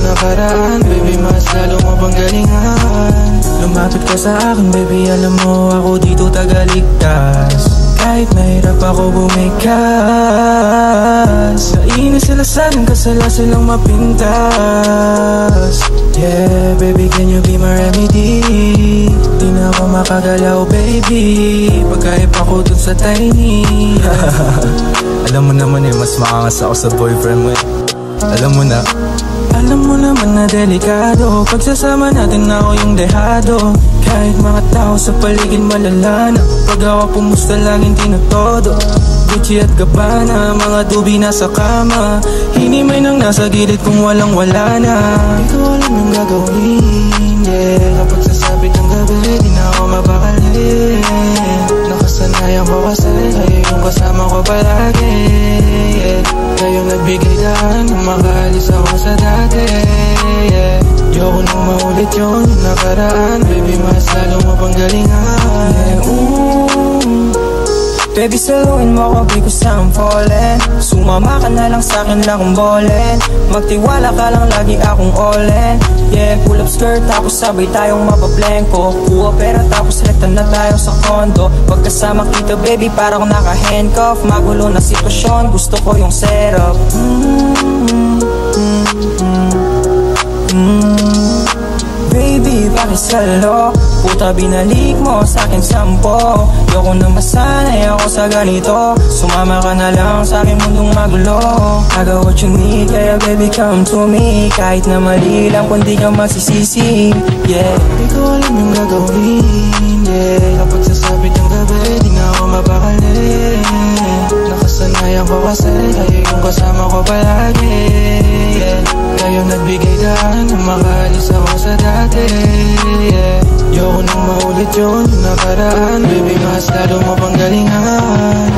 nakaraan. Baby, mas lalo mo bang galingan? Lumapit ka sa akin, baby, alam mo ako dito tagaligtas. Kahit mahirap ako bumikas. Nainis sila sa'kin kasala silang mapintas. Yeah, baby, can you be my remedy? Di na ako makagalaw, baby, pagkaip ako dun sa tiny. Alam mo naman mas makangas ako sa boyfriend mo Alam mo na. Alam mo naman na delikado pagsasama natin na ako yung dehado. Kahit mga tao sa paligid malala na pag ako pumusta laging tinatodo. Gucci at Gabbana, mga dubi nasa kama. Hinimay nang nasa gilid kung walang wala na. Di ko alam yung gagawin, yeah. Kapag sasabit ng gabi, di na ako mapakali. Nakasanayan ko kasi kayo yung kasama ko palagi, yeah. Kayo nagbigay daan nung makaalis ako sa dati, yeah. Ayoko nang maulit yun yung nakaraan. Baby, mas lalo mo bang galingan? Yeah, Baby, saluhin mo ako because I'm falling. Sumama ka na lang sa'kin lang kung bolin. Magtiwala ka lang lagi akong all-in. Yeah, pull up skirt tapos sabay tayong mapablengko. Kuha pera tapos retan na tayo sa condo. Pagkasama kita baby parang naka-handcuff. Magulo na sitwasyon, gusto ko yung setup. Baby, bakit salo? Puta, binalik mo sa'kin 10. Yoko na masanay ako sa ganito. Sumama ka na lang sa'kin mundong magulo. I got what you need, kaya baby come to me. Kahit na mali lang kung di ka magsisisi, yeah. Di ko alam yung gagawin, yeah. Kapag sasabit ng gabi, di na ako mapakali. Nakasanayan ko kasi kayo yung kasama ko palagi, yeah. Kayo nagbigay daan nung makaalis ako sa dati, yeah. Ayoko nang maulit yun yung nakaraan. Baby, mas lalo mo bang galingan?